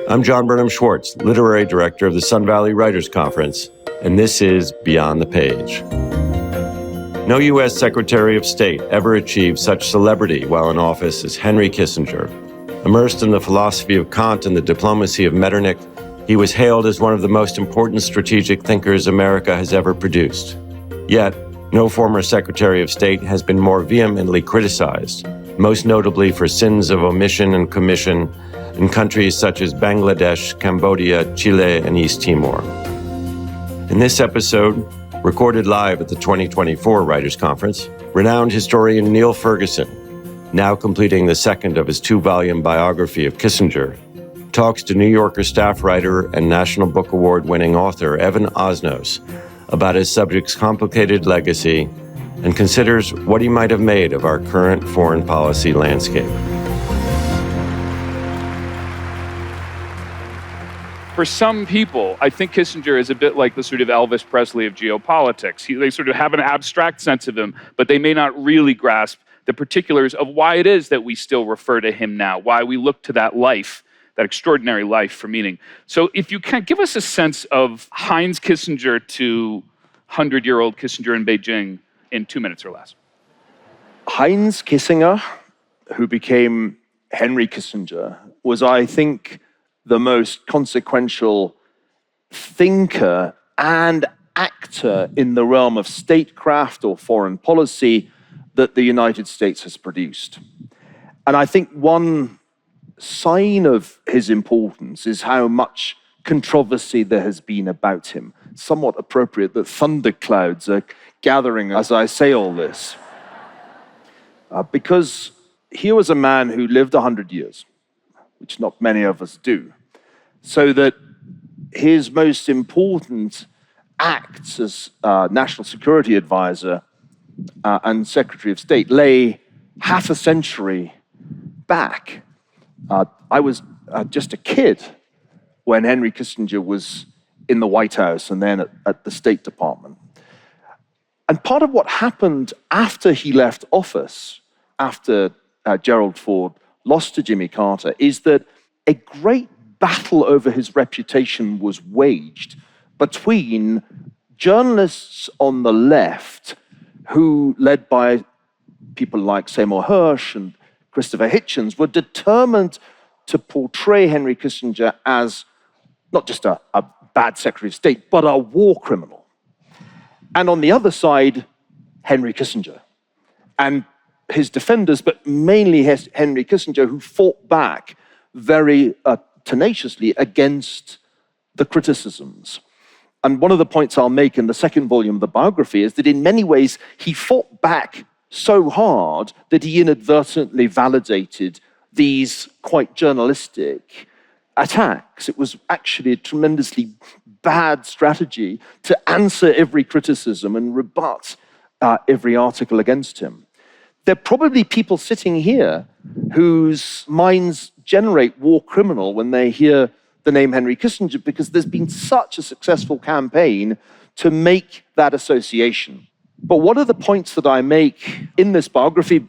I'm John Burnham Schwartz, Literary Director of the Sun Valley Writers Conference, and this is Beyond the Page. No U.S. Secretary of State ever achieved such celebrity while in office as Henry Kissinger. Immersed in the philosophy of Kant and the diplomacy of Metternich, he was hailed as one of the most important strategic thinkers America has ever produced. Yet, no former Secretary of State has been more vehemently criticized, most notably for sins of omission and commission in countries such as Bangladesh, Cambodia, Chile, and East Timor. In this episode, recorded live at the 2024 Writers' Conference, renowned historian Niall Ferguson, now completing the second of his two-volume biography of Kissinger, talks to New Yorker staff writer and National Book Award-winning author EVAN OSNOS about his subject's complicated legacy and considers what he might have made of our current foreign policy landscape. For some people, I think Kissinger is a bit like the sort of Elvis Presley of geopolitics. They sort of have an abstract sense of him, but they may not really grasp the particulars of why it is that we still refer to him now, why we look to that life, that extraordinary life, for meaning. So if you can give us a sense of Heinz Kissinger to 100-year-old Kissinger in Beijing in 2 minutes or less. Heinz Kissinger, who became Henry Kissinger, was, I think, the most consequential thinker and actor in the realm of statecraft or foreign policy that the United States has produced. And I think one sign of his importance is how much controversy there has been about him. Somewhat appropriate that thunderclouds are gathering as I say all this. Because he was a man who lived 100 years, which not many of us do, so that his most important acts as National Security Advisor and Secretary of State lay half a century back. I was just a kid when Henry Kissinger was in the White House and then at the State Department. And part of what happened after he left office, after Gerald Ford lost to Jimmy Carter, is that a great battle over his reputation was waged between journalists on the left who, led by people like Seymour Hersh and Christopher Hitchens, were determined to portray Henry Kissinger as not just a bad Secretary of State, but a war criminal. And on the other side, Henry Kissinger and his defenders, but mainly Henry Kissinger, who fought back very tenaciously against the criticisms. And one of the points I'll make in the second volume of the biography is that in many ways he fought back so hard that he inadvertently validated these quite journalistic attacks. It was actually a tremendously bad strategy to answer every criticism and rebut every article against him. There are probably people sitting here whose minds generate war criminal when they hear the name Henry Kissinger, because there's been such a successful campaign to make that association. But one of the points that I make in this biography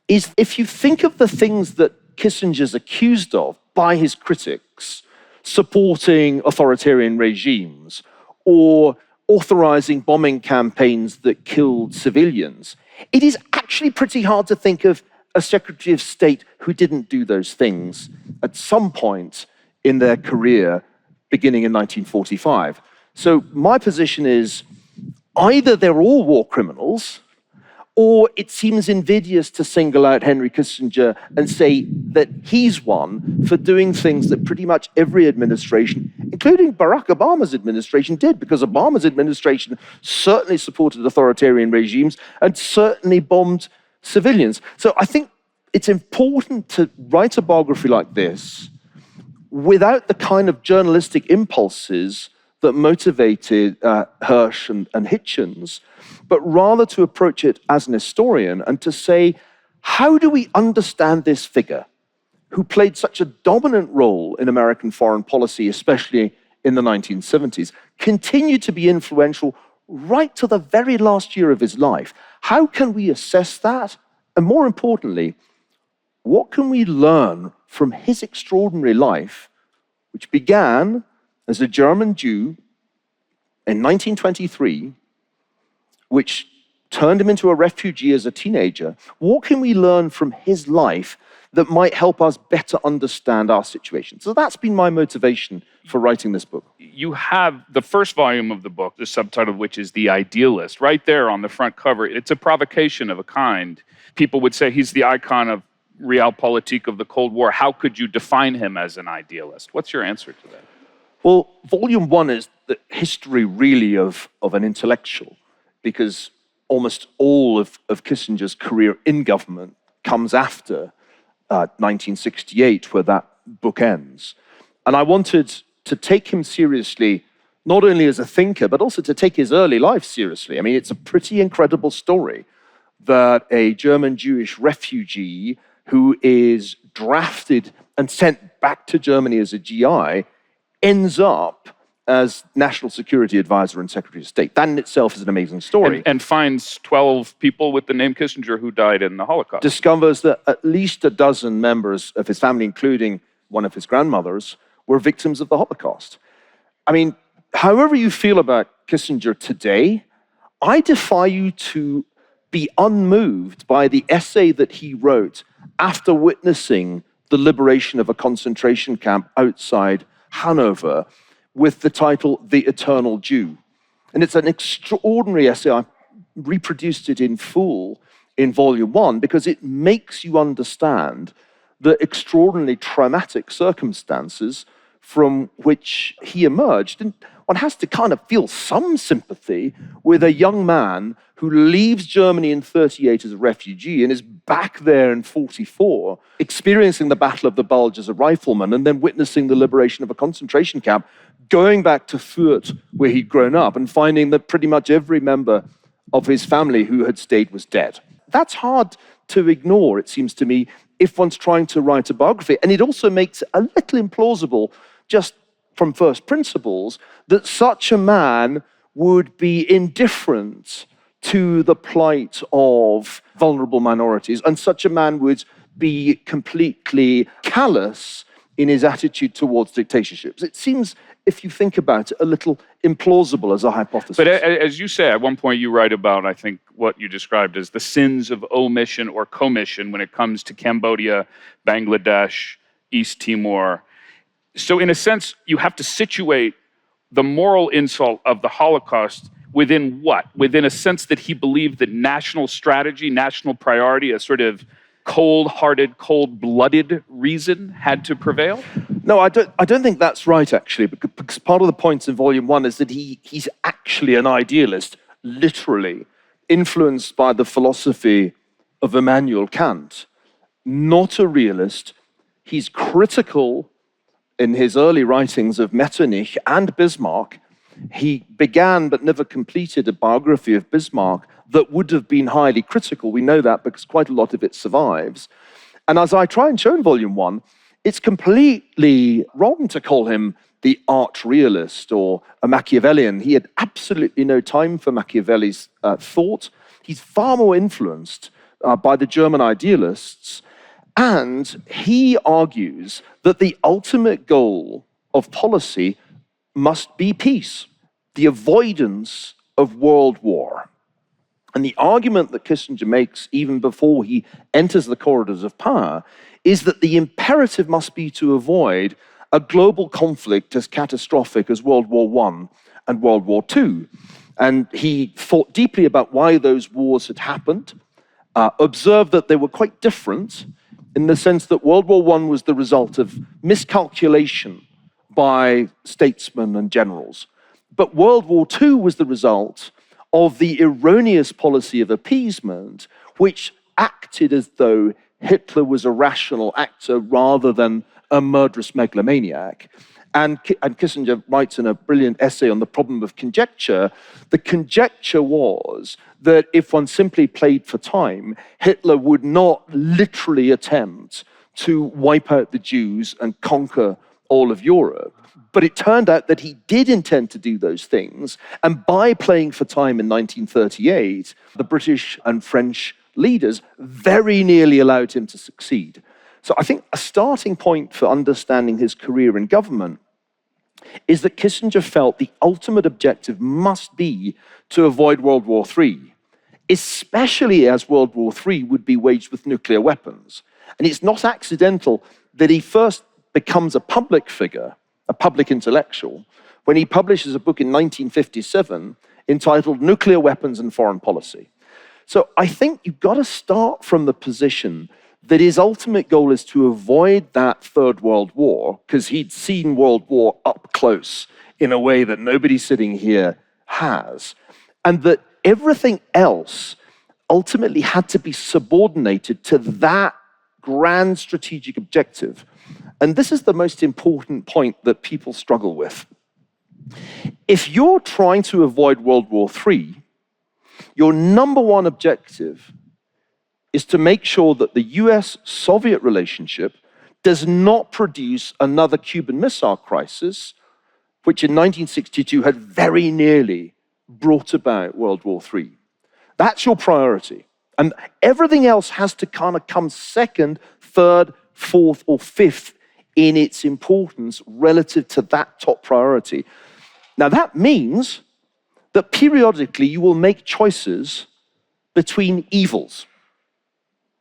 is if you think of the things that Kissinger's accused of by his critics, supporting authoritarian regimes or authorizing bombing campaigns that killed civilians, it is actually pretty hard to think of a Secretary of State who didn't do those things at some point in their career beginning in 1945. So my position is either they're all war criminals, or it seems invidious to single out Henry Kissinger and say that he's one for doing things that pretty much every administration, including Barack Obama's administration, did, because Obama's administration certainly supported authoritarian regimes and certainly bombed civilians. So I think it's important to write a biography like this without the kind of journalistic impulses that motivated Hersh and Hitchens, but rather to approach it as an historian and to say, how do we understand this figure who played such a dominant role in American foreign policy, especially in the 1970s, continued to be influential right to the very last year of his life? How can we assess that? And more importantly, what can we learn from his extraordinary life, which began as a German Jew in 1923, which turned him into a refugee as a teenager. What can we learn from his life that might help us better understand our situation? So that's been my motivation for writing this book. You have the first volume of the book, the subtitle of which is The Idealist. Right there on the front cover, it's a provocation of a kind. People would say he's the icon of realpolitik of the Cold War. How could you define him as an idealist? What's your answer to that? Well, volume one is the history really of an intellectual, because almost all of Kissinger's career in government comes after 1968, where that book ends. And I wanted to take him seriously, not only as a thinker, but also to take his early life seriously. I mean, it's a pretty incredible story that a German Jewish refugee who is drafted and sent back to Germany as a GI ends up as National Security Advisor and Secretary of State. That in itself is an amazing story. And finds 12 people with the name Kissinger who died in the Holocaust. Discovers that at least a dozen members of his family, including one of his grandmothers, were victims of the Holocaust. I mean, however you feel about Kissinger today, I defy you to be unmoved by the essay that he wrote after witnessing the liberation of a concentration camp outside Hanover, with the title The Eternal Jew. And it's an extraordinary essay. I reproduced it in full in volume one because it makes you understand the extraordinarily traumatic circumstances from which he emerged. And one has to kind of feel some sympathy with a young man who leaves Germany in 1938 as a refugee and is back there in 1944, experiencing the Battle of the Bulge as a rifleman and then witnessing the liberation of a concentration camp, going back to Fürth, where he'd grown up, and finding that pretty much every member of his family who had stayed was dead. That's hard to ignore, it seems to me, if one's trying to write a biography. And it also makes it a little implausible, just from first principles, that such a man would be indifferent to the plight of vulnerable minorities, and such a man would be completely callous in his attitude towards dictatorships. It seems, if you think about it, a little implausible as a hypothesis. But as you say, at one point you write about, I think, what you described as the sins of omission or commission when it comes to Cambodia, Bangladesh, East Timor. So in a sense, you have to situate the moral insult of the Holocaust within what? Within a sense that he believed that national strategy, national priority, a sort of cold-hearted, cold-blooded reason had to prevail? No, I don't think that's right, actually, because part of the points in volume one is that he's actually an idealist, literally, influenced by the philosophy of Immanuel Kant, not a realist. He's critical in his early writings of Metternich and Bismarck. He began but never completed a biography of Bismarck that would have been highly critical. We know that because quite a lot of it survives. And as I try and show in volume one, it's completely wrong to call him the arch realist or a Machiavellian. He had absolutely no time for Machiavelli's thought. He's far more influenced by the German idealists. And he argues that the ultimate goal of policy must be peace, the avoidance of world war. And the argument that Kissinger makes even before he enters the corridors of power is that the imperative must be to avoid a global conflict as catastrophic as World War I and World War II. And he thought deeply about why those wars had happened, observed that they were quite different in the sense that World War I was the result of miscalculation by statesmen and generals. But World War II was the result of the erroneous policy of appeasement, which acted as though Hitler was a rational actor rather than a murderous megalomaniac. And Kissinger writes in a brilliant essay on the problem of conjecture. The conjecture was that if one simply played for time, Hitler would not literally attempt to wipe out the Jews and conquer all of Europe. But it turned out that he did intend to do those things. And by playing for time in 1938, the British and French leaders very nearly allowed him to succeed. So I think a starting point for understanding his career in government is that Kissinger felt the ultimate objective must be to avoid World War III, especially as World War III would be waged with nuclear weapons. And it's not accidental that he first becomes a public figure, a public intellectual, when he publishes a book in 1957 entitled Nuclear Weapons and Foreign Policy. So I think you've got to start from the position that his ultimate goal is to avoid that Third World War, because he'd seen World War up close in a way that nobody sitting here has, and that everything else ultimately had to be subordinated to that grand strategic objective. And this is the most important point that people struggle with. If you're trying to avoid World War III, your number one objective is to make sure that the US-Soviet relationship does not produce another Cuban Missile Crisis, which in 1962 had very nearly brought about World War III. That's your priority. And everything else has to kind of come second, third, fourth, or fifth in its importance relative to that top priority. Now, that means that periodically you will make choices between evils.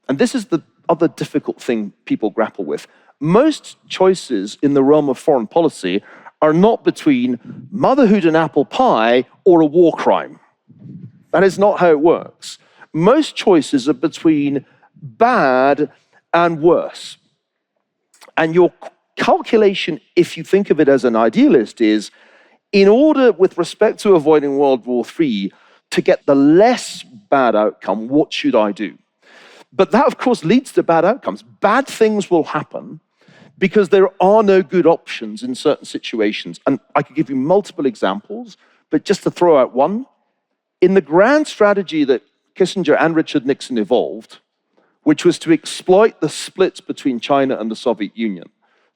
And this is the other difficult thing people grapple with. Most choices in the realm of foreign policy are not between motherhood and apple pie or a war crime. That is not how it works. Most choices are between bad and worse. And your calculation, if you think of it as an idealist, is in order, with respect to avoiding World War III, to get the less bad outcome, what should I do? But that, of course, leads to bad outcomes. Bad things will happen because there are no good options in certain situations. And I could give you multiple examples, but just to throw out one, in the grand strategy that Kissinger and Richard Nixon evolved, which was to exploit the splits between China and the Soviet Union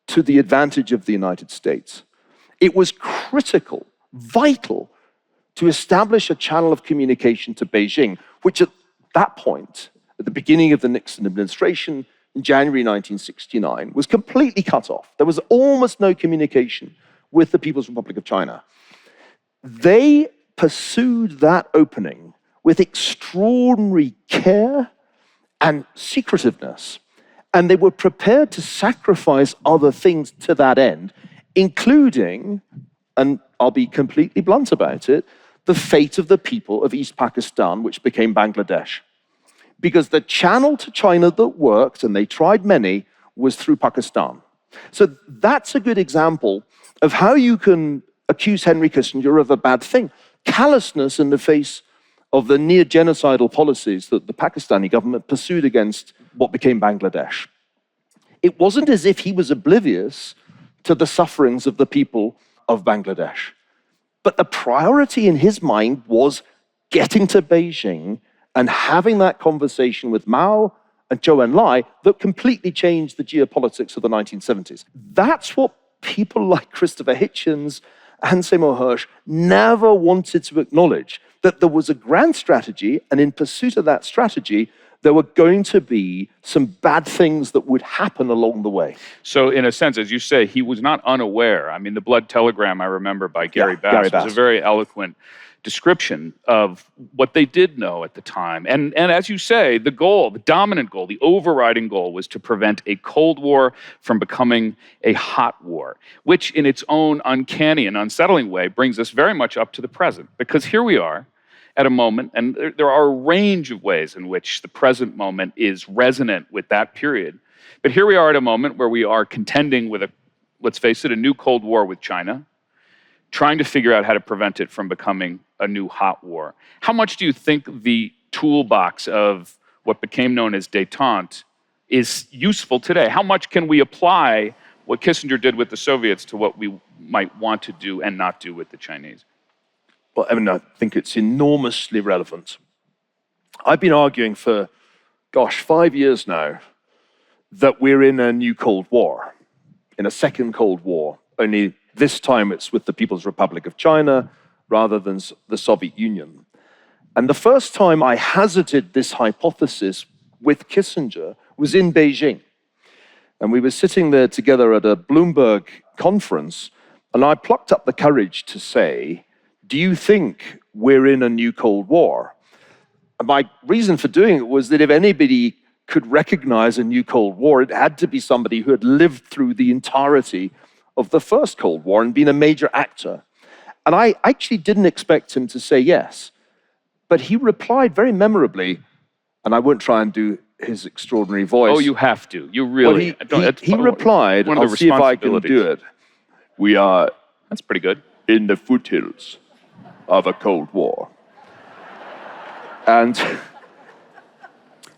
to the advantage of the United States, it was critical, vital, to establish a channel of communication to Beijing, which at that point, at the beginning of the Nixon administration, in January 1969, was completely cut off. There was almost no communication with the People's Republic of China. They pursued that opening with extraordinary care and secretiveness, and they were prepared to sacrifice other things to that end, including, and I'll be completely blunt about it, the fate of the people of East Pakistan, which became Bangladesh. Because the channel to China that worked, and they tried many, was through Pakistan. So that's a good example of how you can accuse Henry Kissinger of a bad thing. Callousness in the face of the near-genocidal policies that the Pakistani government pursued against what became Bangladesh. It wasn't as if he was oblivious to the sufferings of the people of Bangladesh. But the priority in his mind was getting to Beijing and having that conversation with Mao and Zhou Enlai that completely changed the geopolitics of the 1970s. That's what people like Christopher Hitchens and Seymour Hersh never wanted to acknowledge, that there was a grand strategy, and in pursuit of that strategy, there were going to be some bad things that would happen along the way. So in a sense, as you say, he was not unaware. I mean, the Blood Telegram, I remember, by Gary Bass, was a very eloquent description of what they did know at the time. And as you say, the goal, the dominant goal, the overriding goal was to prevent a Cold War from becoming a hot war, which in its own uncanny and unsettling way brings us very much up to the present. Because here we are at a moment, and there are a range of ways in which the present moment is resonant with that period. But here we are at a moment where we are contending with let's face it, a new Cold War with China, trying to figure out how to prevent it from becoming a new hot war. How much do you think the toolbox of what became known as detente is useful today? How much can we apply what Kissinger did with the Soviets to what we might want to do and not do with the Chinese? Well, I mean, I think it's enormously relevant. I've been arguing for, 5 years now, that we're in a new Cold War, in a second Cold War, only this time it's with the People's Republic of China rather than the Soviet Union. And the first time I hazarded this hypothesis with Kissinger was in Beijing. And we were sitting there together at a Bloomberg conference, And I plucked up the courage to say, do you think we're in a new Cold War? And my reason for doing it was that if anybody could recognize a new Cold War, it had to be somebody who had lived through the entirety of the first Cold War and been a major actor. And I actually didn't expect him to say yes. But he replied very memorably, and I won't try and do his extraordinary voice. Oh, you have to. You really. Well, he replied, one of the I'll see if I can do it. We are That's pretty good. in the foothills of a Cold War. And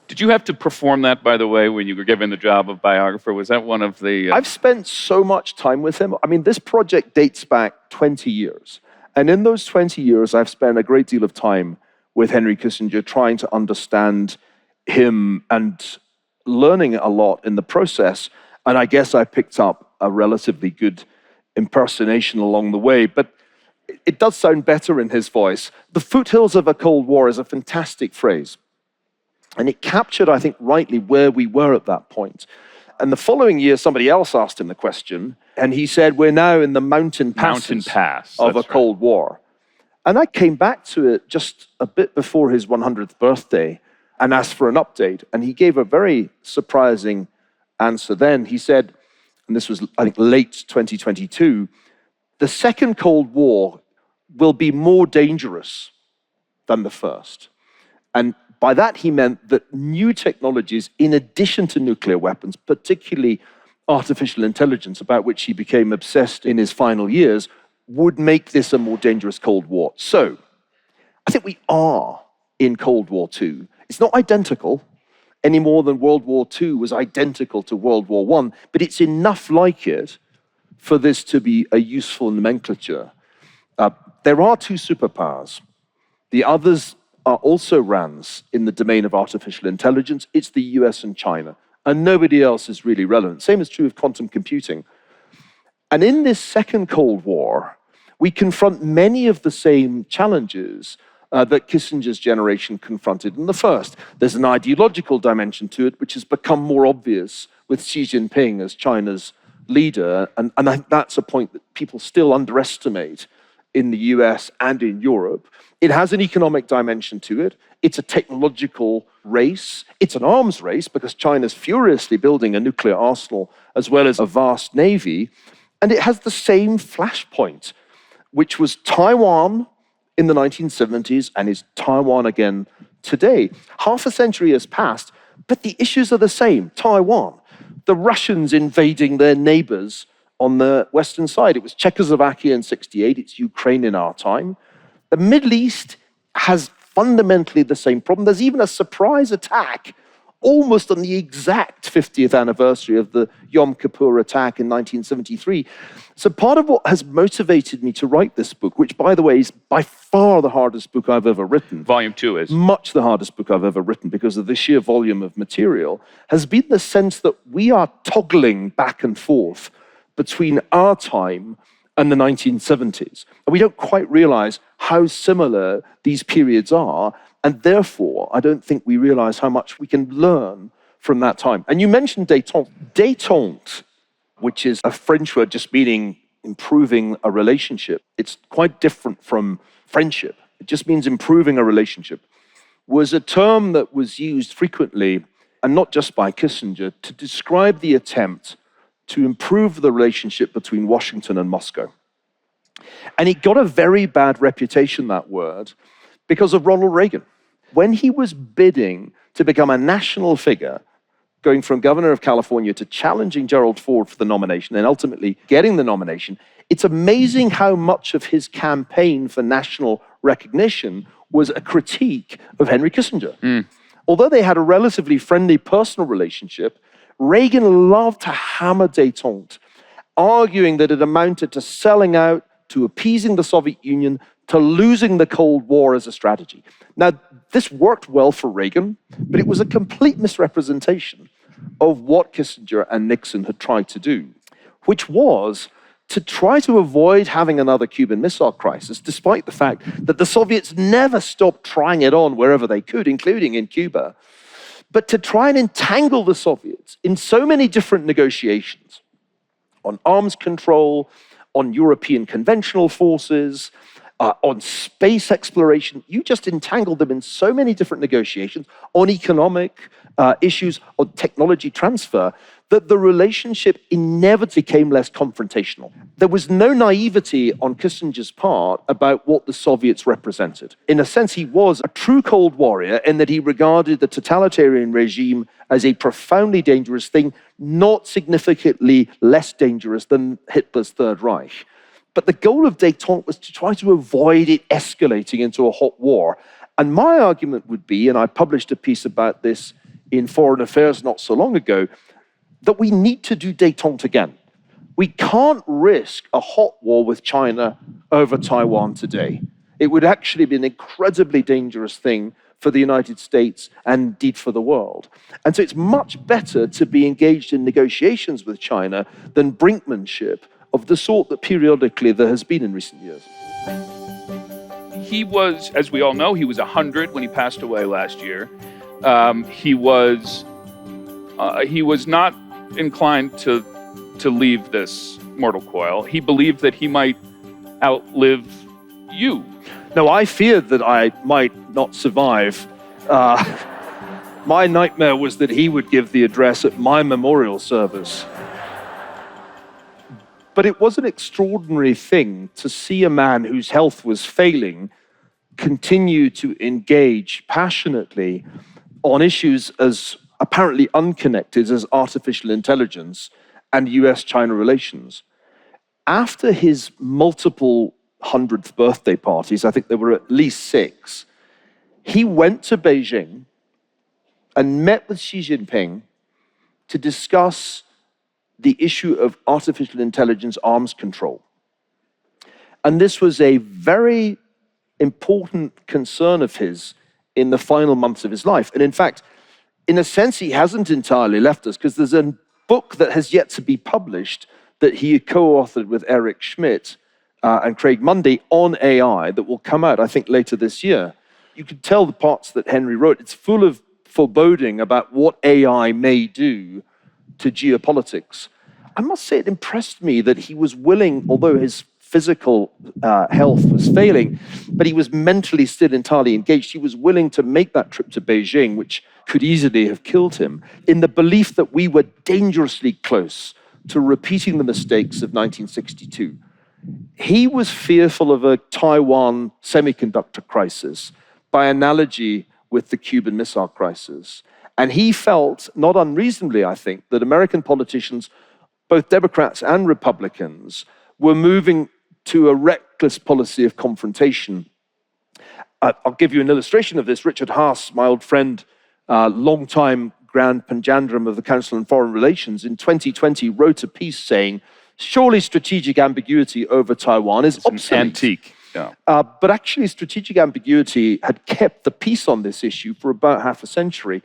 Did you have to perform that, by the way, when you were given the job of biographer? Was that one of the... I've spent so much time with him. I mean, this project dates back 20 years. And in those 20 years, I've spent a great deal of time with Henry Kissinger trying to understand him and learning a lot in the process. And I guess I picked up a relatively good impersonation along the way. But it does sound better in his voice. The foothills of a Cold War is a fantastic phrase. And it captured, I think, rightly where we were at that point. And the following year, somebody else asked him the question, and he said, we're now in the mountain pass of a Cold War. And I came back to it just a bit before his 100th birthday and asked for an update. And he gave a very surprising answer then. He said, and this was, I think, late 2022, the second Cold War will be more dangerous than the first. And by that, he meant that new technologies, in addition to nuclear weapons, particularly artificial intelligence, about which he became obsessed in his final years, would make this a more dangerous Cold War. So, I think we are in Cold War II. It's not identical any more than World War II was identical to World War I, but it's enough like it for this to be a useful nomenclature. There are two superpowers. The others are also RANs in the domain of artificial intelligence. It's the US and China, and nobody else is really relevant. Same is true of quantum computing. And in this second Cold War, we confront many of the same challenges that Kissinger's generation confronted in the first. There's an ideological dimension to it, which has become more obvious with Xi Jinping as China's leader, and I think that's a point that people still underestimate in the US and in Europe. It has an economic dimension to it. It's a technological race. It's an arms race because China's furiously building a nuclear arsenal as well as a vast navy. And it has the same flashpoint, which was Taiwan in the 1970s and is Taiwan again today. Half a century has passed, but the issues are the same. Taiwan, the Russians invading their neighbors on the western side. It was Czechoslovakia in 1968. It's Ukraine in our time. The Middle East has fundamentally the same problem. There's even a surprise attack almost on the exact 50th anniversary of the Yom Kippur attack in 1973. So part of what has motivated me to write this book, which, by the way, is by far the hardest book I've ever written. Volume 2 is. Much the hardest book I've ever written because of the sheer volume of material, has been the sense that we are toggling back and forth between our time and the 1970s. And we don't quite realize how similar these periods are, and therefore, I don't think we realize how much we can learn from that time. And you mentioned détente. Détente, which is a French word just meaning improving a relationship. It's quite different from friendship. It just means improving a relationship. Was a term that was used frequently, and not just by Kissinger, to describe the attempt to improve the relationship between Washington and Moscow. And it got a very bad reputation, that word, because of Ronald Reagan. When he was bidding to become a national figure, going from governor of California to challenging Gerald Ford for the nomination and ultimately getting the nomination, it's amazing how much of his campaign for national recognition was a critique of Henry Kissinger. Although they had a relatively friendly personal relationship, Reagan loved to hammer détente, arguing that it amounted to selling out, to appeasing the Soviet Union, to losing the Cold War as a strategy. Now, this worked well for Reagan, but it was a complete misrepresentation of what Kissinger and Nixon had tried to do, which was to try to avoid having another Cuban Missile Crisis, despite the fact that the Soviets never stopped trying it on wherever they could, including in Cuba, but to try and entangle the Soviets in so many different negotiations on arms control, on European conventional forces, on space exploration. You just entangled them in so many different negotiations on economic issues, on technology transfer, that the relationship inevitably became less confrontational. There was no naivety on Kissinger's part about what the Soviets represented. In a sense, he was a true Cold Warrior in that he regarded the totalitarian regime as a profoundly dangerous thing, not significantly less dangerous than Hitler's Third Reich. But the goal of détente was to try to avoid it escalating into a hot war. And my argument would be, and I published a piece about this in Foreign Affairs not so long ago, that we need to do détente again. We can't risk a hot war with China over Taiwan today. It would actually be an incredibly dangerous thing for the United States and indeed for the world. And so it's much better to be engaged in negotiations with China than brinkmanship of the sort that periodically there has been in recent years. He was, as we all know, he was 100 when he passed away last year. He was not inclined to leave this mortal coil. He believed that he might outlive you. No, I feared that I might not survive. My nightmare was that he would give the address at my memorial service. But it was an extraordinary thing to see a man whose health was failing continue to engage passionately on issues as apparently unconnected as artificial intelligence and US-China relations. After his multiple 100th birthday parties, I think there were at least 6, he went to Beijing and met with Xi Jinping to discuss the issue of artificial intelligence arms control. And this was a very important concern of his in the final months of his life. And in fact, in a sense, he hasn't entirely left us, because there's a book that has yet to be published that he co-authored with Eric Schmidt and Craig Mundy on AI that will come out, I think, later this year. You could tell the parts that Henry wrote. It's full of foreboding about what AI may do to geopolitics. I must say it impressed me that he was willing, although his physical health was failing, but he was mentally still entirely engaged. He was willing to make that trip to Beijing, which could easily have killed him, in the belief that we were dangerously close to repeating the mistakes of 1962. He was fearful of a Taiwan semiconductor crisis, by analogy with the Cuban Missile Crisis. And he felt, not unreasonably, I think, that American politicians, both Democrats and Republicans, were moving to a reckless policy of confrontation. I'll give you an illustration of this. Richard Haas, my old friend, longtime Grand Panjandrum of the Council on Foreign Relations, in 2020 wrote a piece saying, surely strategic ambiguity over Taiwan is obsolete. Antique. Yeah. But actually, strategic ambiguity had kept the peace on this issue for about half a century.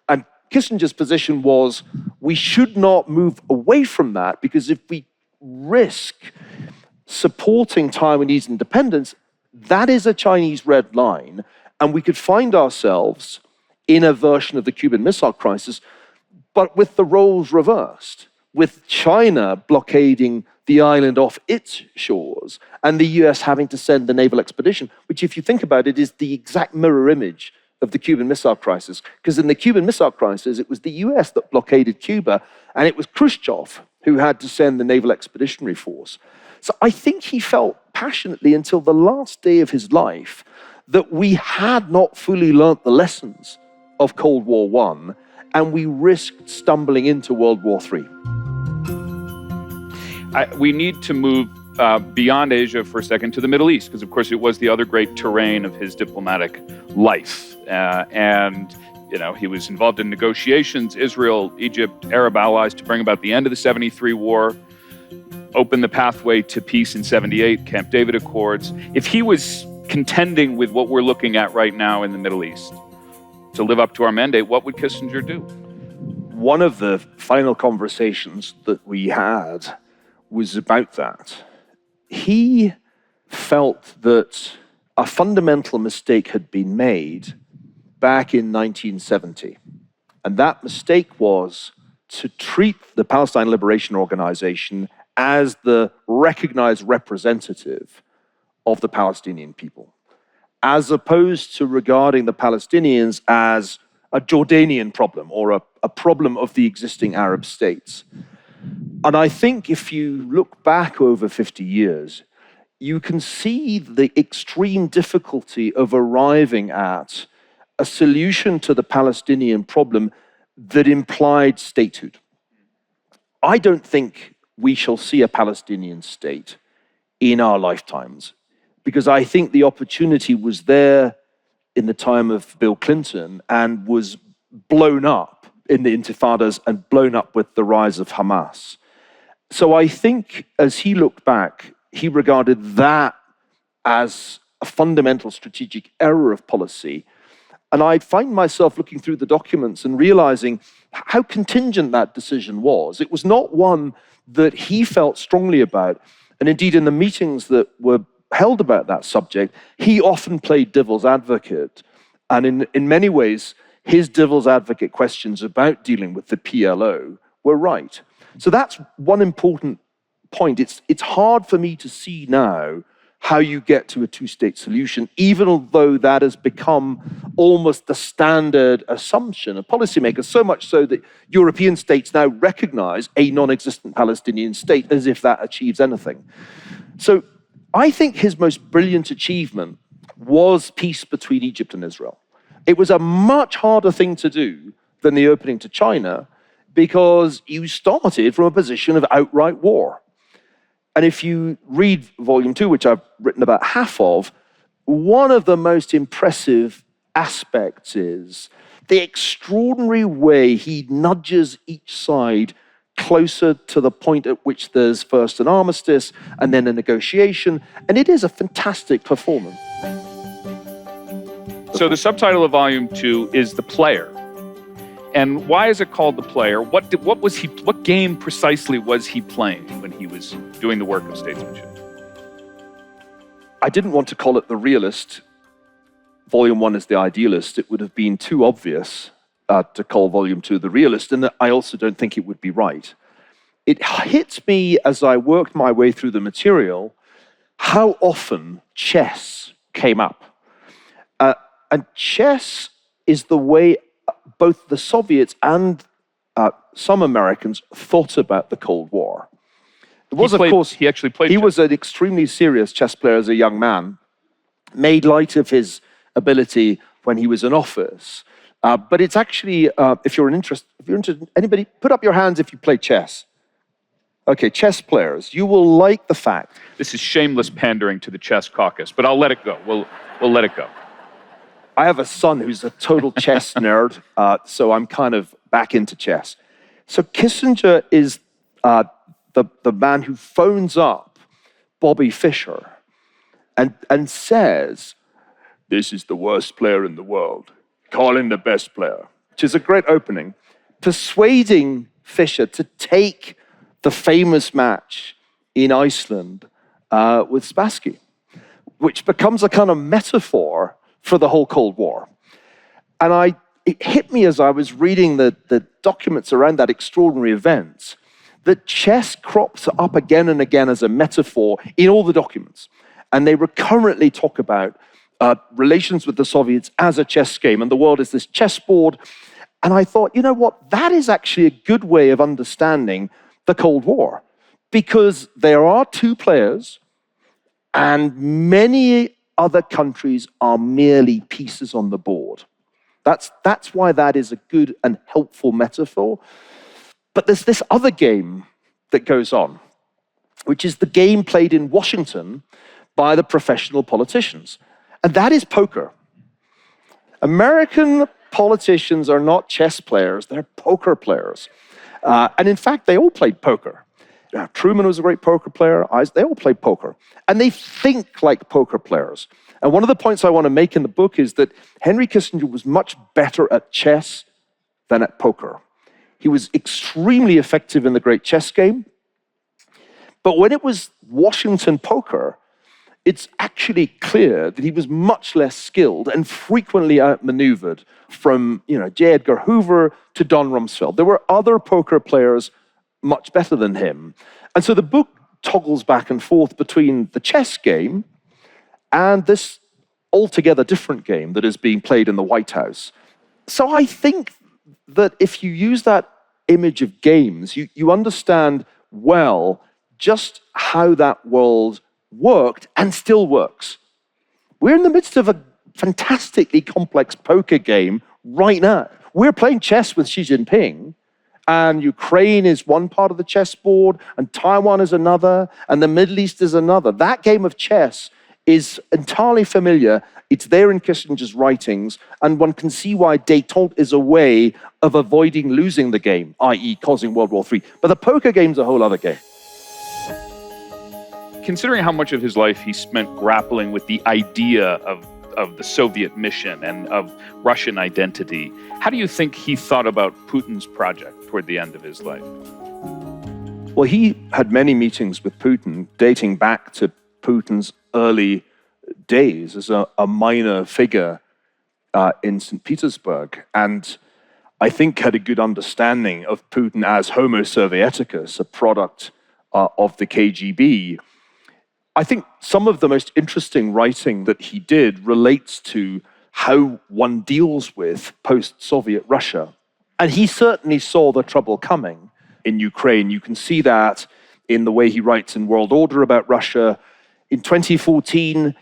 And Kissinger's position was, we should not move away from that, because if we risk supporting Taiwanese independence, that is a Chinese red line, and we could find ourselves in a version of the Cuban Missile Crisis, but with the roles reversed, with China blockading the island off its shores, and the US having to send the naval expedition, which, if you think about it, is the exact mirror image of the Cuban Missile Crisis. Because in the Cuban Missile Crisis, it was the US that blockaded Cuba, and it was Khrushchev who had to send the naval expeditionary force. So I think he felt passionately until the last day of his life that we had not fully learnt the lessons of Cold War I, and we risked stumbling into World War III. We need to move beyond Asia for a second to the Middle East, because, of course, it was the other great terrain of his diplomatic life. And he was involved in negotiations, Israel, Egypt, Arab allies, to bring about the end of the 73 war, open the pathway to peace in 78, Camp David Accords. If he was contending with what we're looking at right now in the Middle East, to live up to our mandate, what would Kissinger do? One of the final conversations that we had was about that. He felt that a fundamental mistake had been made back in 1970. And that mistake was to treat the Palestine Liberation Organization as the recognized representative of the Palestinian people, as opposed to regarding the Palestinians as a Jordanian problem or a problem of the existing Arab states. And I think if you look back over 50 years, you can see the extreme difficulty of arriving at a solution to the Palestinian problem that implied statehood. I don't think we shall see a Palestinian state in our lifetimes, because I think the opportunity was there in the time of Bill Clinton and was blown up in the intifadas and blown up with the rise of Hamas. So I think as he looked back, he regarded that as a fundamental strategic error of policy. And I find myself looking through the documents and realizing how contingent that decision was. It was not one that he felt strongly about. And indeed, in the meetings that were held about that subject, he often played devil's advocate. And in many ways, his devil's advocate questions about dealing with the PLO were right. So that's one important point. It's hard for me to see now how you get to a two-state solution, even though that has become almost the standard assumption of policymakers, so much so that European states now recognize a non-existent Palestinian state as if that achieves anything. So I think his most brilliant achievement was peace between Egypt and Israel. It was a much harder thing to do than the opening to China, because you started from a position of outright war. And if you read volume 2, which I've written about half of, one of the most impressive aspects is the extraordinary way he nudges each side closer to the point at which there's first an armistice and then a negotiation. And it is a fantastic performance. So the subtitle of volume 2 is The Player. And why is it called The Player? What game precisely was he playing when he was doing the work of statesmanship? I didn't want to call it The Realist. Volume 1 is The Idealist. It would have been too obvious to call Volume 2 The Realist, and I also don't think it would be right. It hit me as I worked my way through the material how often chess came up. And chess is the way both the Soviets and some Americans thought about the Cold War. He actually played He chess. was an extremely serious chess player as a young man, made light of his ability when he was in office. But it's actually, if you're interested, anybody, put up your hands if you play chess. Okay, chess players, you will like the fact. This is shameless pandering to the chess caucus, but I'll let it go. We'll let it go. I have a son who's a total chess nerd, so I'm kind of back into chess. So Kissinger is the man who phones up Bobby Fischer and says, "This is the worst player in the world. Call in the best player," which is a great opening, persuading Fischer to take the famous match in Iceland with Spassky, which becomes a kind of metaphor for the whole Cold War. And it hit me as I was reading the documents around that extraordinary event that chess crops up again and again as a metaphor in all the documents. And they recurrently talk about relations with the Soviets as a chess game, and the world is this chessboard. And I thought, you know what, that is actually a good way of understanding the Cold War, because there are two players and many other countries are merely pieces on the board. That's why that is a good and helpful metaphor. But there's this other game that goes on, which is the game played in Washington by the professional politicians. And that is poker. American politicians are not chess players, they're poker players. And in fact, they all played poker. Truman was a great poker player. They all played poker. And they think like poker players. And one of the points I want to make in the book is that Henry Kissinger was much better at chess than at poker. He was extremely effective in the great chess game. But when it was Washington poker, it's actually clear that he was much less skilled and frequently outmaneuvered from, J. Edgar Hoover to Don Rumsfeld. There were other poker players much better than him. And so the book toggles back and forth between the chess game and this altogether different game that is being played in the White House. So I think that if you use that image of games, you understand well just how that world worked and still works. We're in the midst of a fantastically complex poker game right now. We're playing chess with Xi Jinping, and Ukraine is one part of the chessboard, and Taiwan is another, and the Middle East is another. That game of chess is entirely familiar. It's there in Kissinger's writings, and one can see why detente is a way of avoiding losing the game, i.e. causing World War III. But the poker game's a whole other game. Considering how much of his life he spent grappling with the idea of the Soviet mission and of Russian identity, how do you think he thought about Putin's project toward the end of his life? Well, he had many meetings with Putin dating back to Putin's early days as a minor figure in St. Petersburg, and I think had a good understanding of Putin as Homo Sovieticus, a product of the KGB. I think some of the most interesting writing that he did relates to how one deals with post-Soviet Russia. And he certainly saw the trouble coming in Ukraine. You can see that in the way he writes in World Order about Russia. In 2014,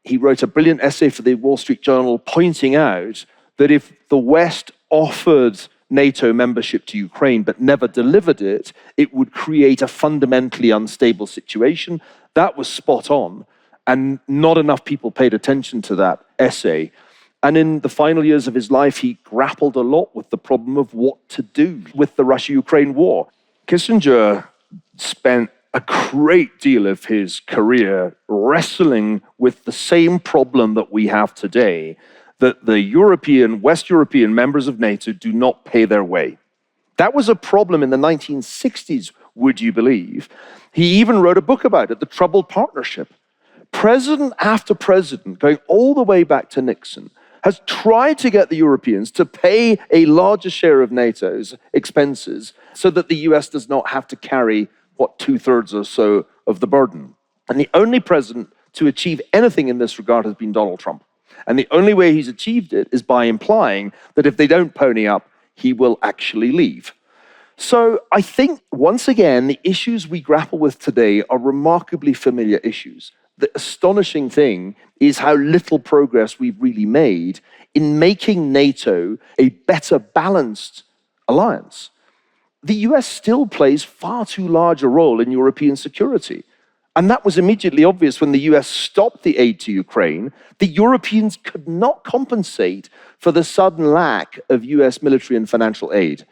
he wrote a brilliant essay for the Wall Street Journal pointing out that if the West offered NATO membership to Ukraine but never delivered it, it would create a fundamentally unstable situation. That was spot on, and not enough people paid attention to that essay. And in the final years of his life, he grappled a lot with the problem of what to do with the Russia-Ukraine war. Kissinger spent a great deal of his career wrestling with the same problem that we have today, that the West European members of NATO do not pay their way. That was a problem in the 1960s, would you believe? He even wrote a book about it, The Troubled Partnership. President after president, going all the way back to Nixon, has tried to get the Europeans to pay a larger share of NATO's expenses so that the US does not have to carry, 2/3 or so of the burden. And the only president to achieve anything in this regard has been Donald Trump. And the only way he's achieved it is by implying that if they don't pony up, he will actually leave. So I think, once again, the issues we grapple with today are remarkably familiar issues. The astonishing thing is how little progress we've really made in making NATO a better balanced alliance. The US still plays far too large a role in European security. And that was immediately obvious when the US stopped the aid to Ukraine. The Europeans could not compensate for the sudden lack of US military and financial aid.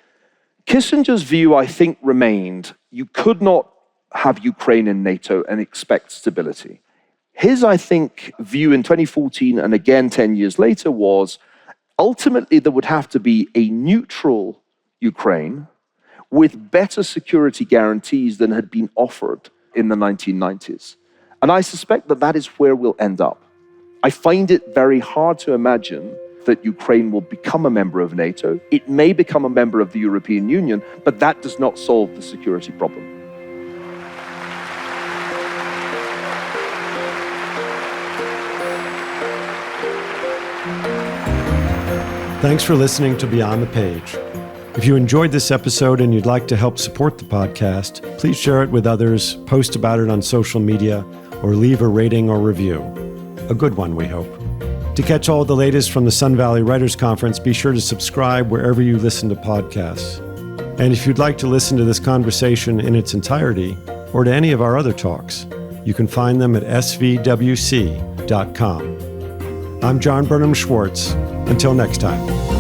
Kissinger's view, I think, remained you could not have Ukraine in NATO and expect stability. His, I think, view in 2014 and again 10 years later was ultimately there would have to be a neutral Ukraine with better security guarantees than had been offered in the 1990s. And I suspect that that is where we'll end up. I find it very hard to imagine that Ukraine will become a member of NATO. It may become a member of the European Union, but that does not solve the security problem. Thanks for listening to Beyond the Page. If you enjoyed this episode and you'd like to help support the podcast, please share it with others, post about it on social media, or leave a rating or review. A good one, we hope. To catch all the latest from the Sun Valley Writers Conference, be sure to subscribe wherever you listen to podcasts. And if you'd like to listen to this conversation in its entirety, or to any of our other talks, you can find them at svwc.com. I'm John Burnham Schwartz. Until next time.